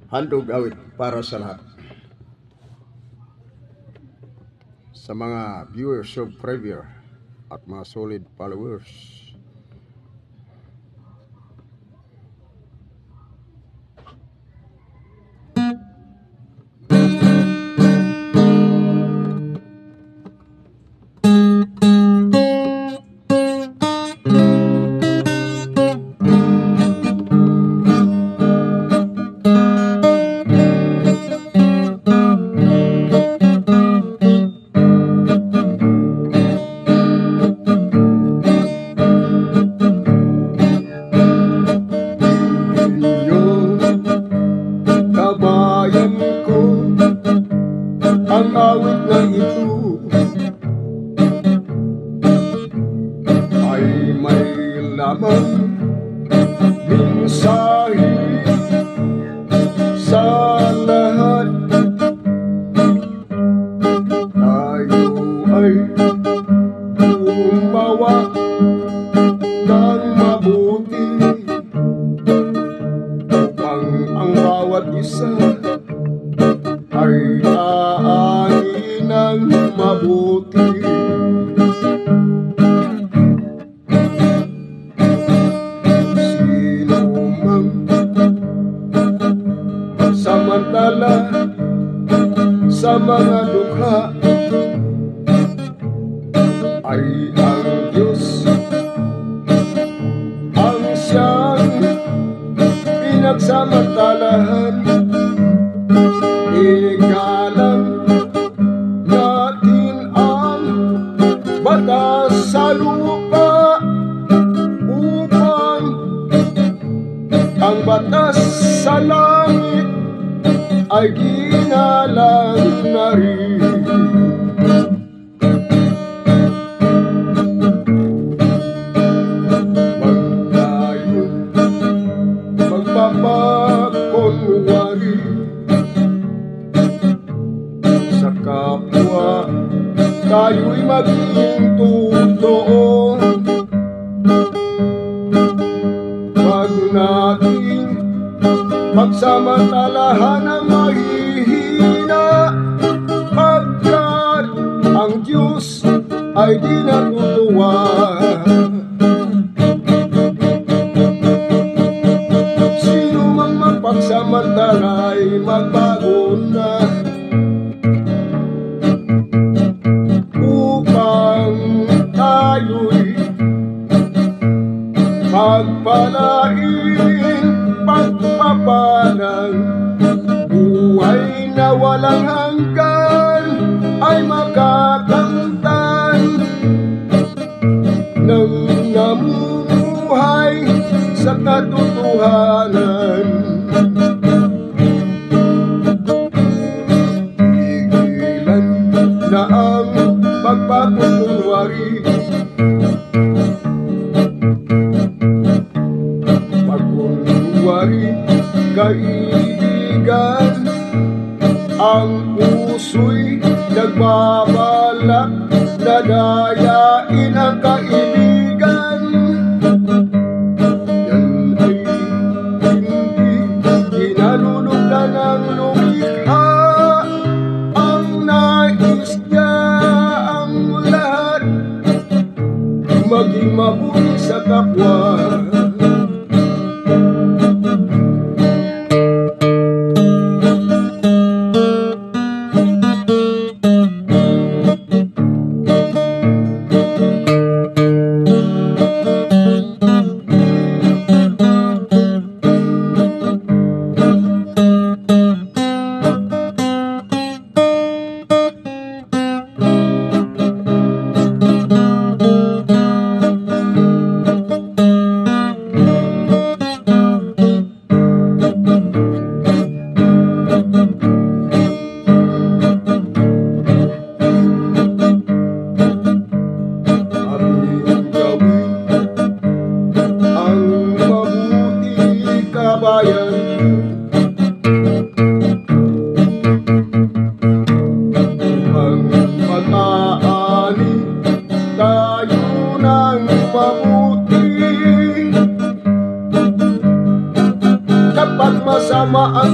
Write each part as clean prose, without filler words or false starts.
Handog awit para sa lahat. Sa mga viewers of Premier at mga solid followers. Kabayan ko, ang awit na ito ay may lamang mensahe sa lahat. Tayo ay gumawa ng mabuti upang ang bawat isa ay aanin ng mabuti. Sino mang magsamantala sa mga dukha ay ang Diyos ang siyang pinagsamantalahan. Igalang natin ang batas sa lupa upang ang batas sa langit ay ginalang na rin. Wag tayong magpapakunwari sa kapwa, tayo'y maging totoo. Wag nating pagsamantalahan ang mahihina, pagkat ang Diyos ay di natutuwa. Sino mang magpagsamantala ay magbago na upang tayo'y pagpalain, pagpapalang buhay na walang hanggan ay makakamtan ng namumuhay sa katotohanan. Tigilan na ang pagpapakunwari, pagkunwari kaibigan, ang puso'y nagbabalak na dayain ang kaibigan. Yan ay hindi kinalulugdan ng lumikha. Ang nais niya ang lahat maging mabuti sa kapwa.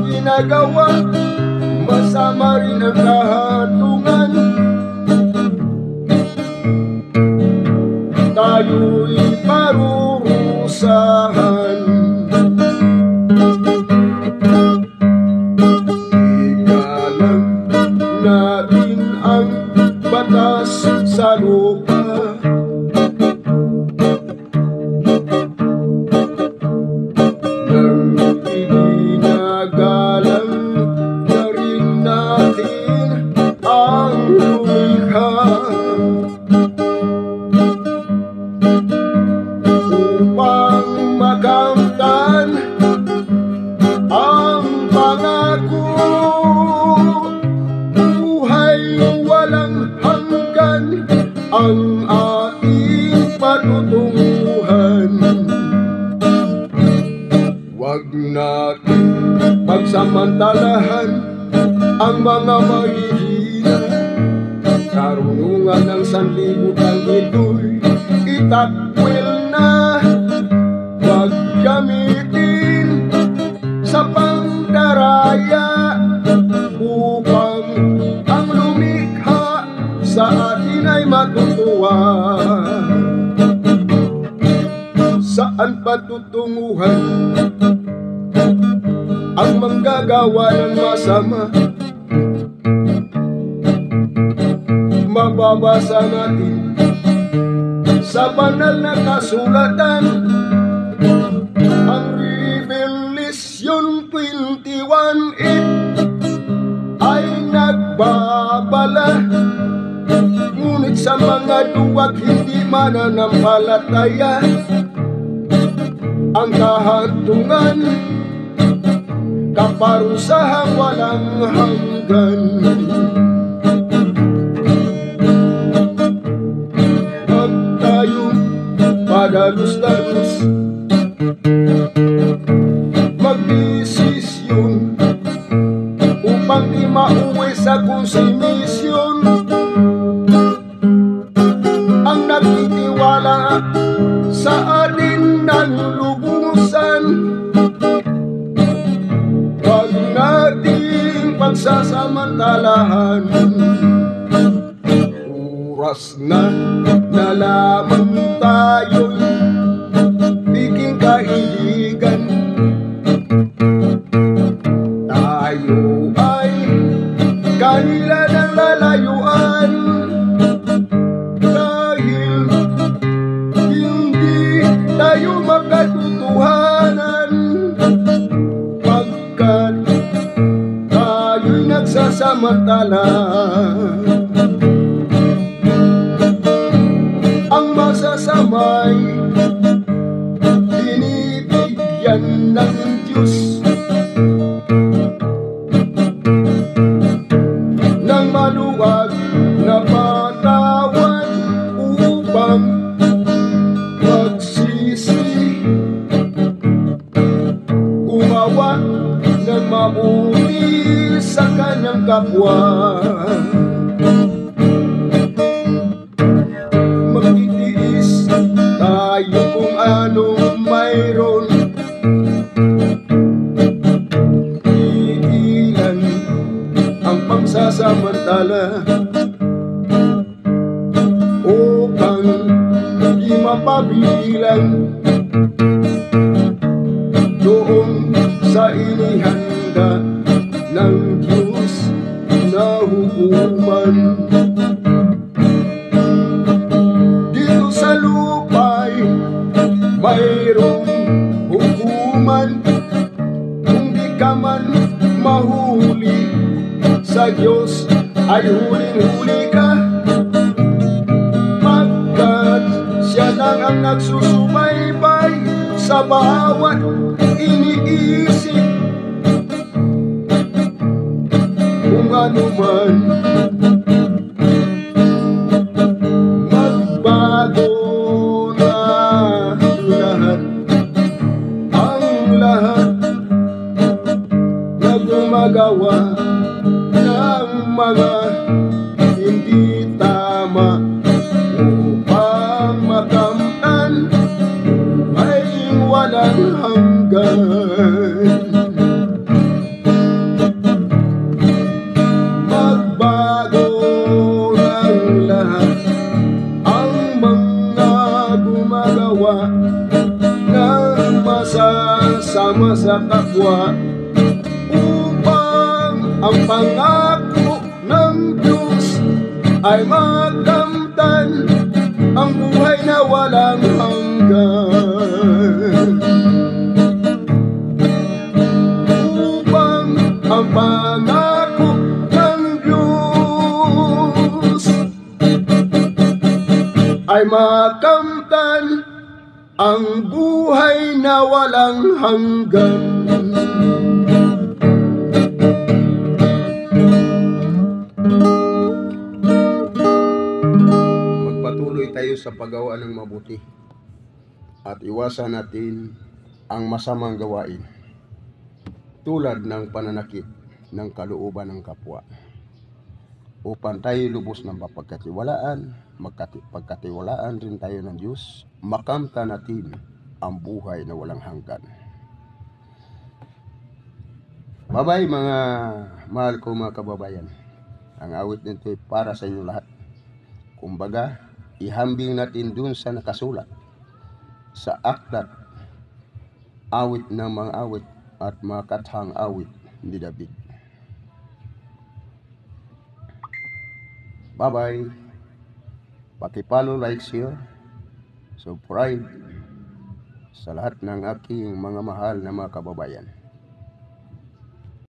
ginagawa, masama rin ang kahatungan. Tayo'y parurusahan. Igalang natin ang batas sa lupa. Nang iginagalang na rin natin ang lumikha. Upang makamtan ang pangako, buhay walang hanggan ang ating patutunguhan. Huwag natin pagsamantalahan ang mga mahihina. Karunungan ng sanlibutan ito'y itakwil na. Huwag gamitin sa pangdaraya upang ang lumikha sa atin ay matutuwa. Saan patutunguhan ang manggagawa ng masama? Mababasa natin sa banal na kasulatan, ang Revelation 21:8 ay nagbabala. Ngunit sa mga duwag hindi mananampalataya, ang kahantungan, kaparusahang walang hanggan. Huwag tayong padalos-dalos, magdesisyon upang di mauwi sa konsumisyon. Ang nagtitiwala sa atin ng lubusan, huwag nating pagsasamantalahan. Oras na lamang tayo'y biging kaibigan. Tayo ay kanila ng lalayuan, dahil hindi tayo magkatutuhanan pagkat tayo'y nagsasamantala. Ang masasamay binibigyan ng Diyos ng maluwag na patawan upang magsisi, gumawa ng mabuti sa kanyang kapwa. Magtitiis tayo kung anong mayroon, iilan ang pagsasamantala upang di mapabilang doon sa inihanda ng Diyos na hukuman. Dito sa lupa'y mayroong hukuman. Kung di ka man mahuli sa Diyos ay huling-huli ka, pagkat siya lang ang nagsusubaybay sa bawat iniisip. Kung ano man magbago na lahat, ang lahat na gumagawa ng mga hindi tama upang makamtan ay walang hanggan. ang pangako ng Diyos ay makamtan, ang buhay na walang hanggan. Upang ang pangako ng Diyos ay makamtan, ang buhay na walang hanggan. Magpatuloy tayo sa paggawa ng mabuti at iwasan natin ang masamang gawain tulad ng pananakit ng kalooban ng kapwa, upang tayo lubos ng mapagkatiwalaan, pagkatiwalaan rin tayo ng Diyos, makamtan natin ang buhay na walang hanggan. Bye-bye mga mahal ko mga kababayan. Ang awit nito ay para sa inyo lahat. Kumbaga, ihambing natin dun sa nakasulat sa aklat, awit ng mga awit at mga kathang awit ni David. Bye-bye. Paki-follow, like, share, subscribe sa lahat ng aking mga mahal na mga kababayan.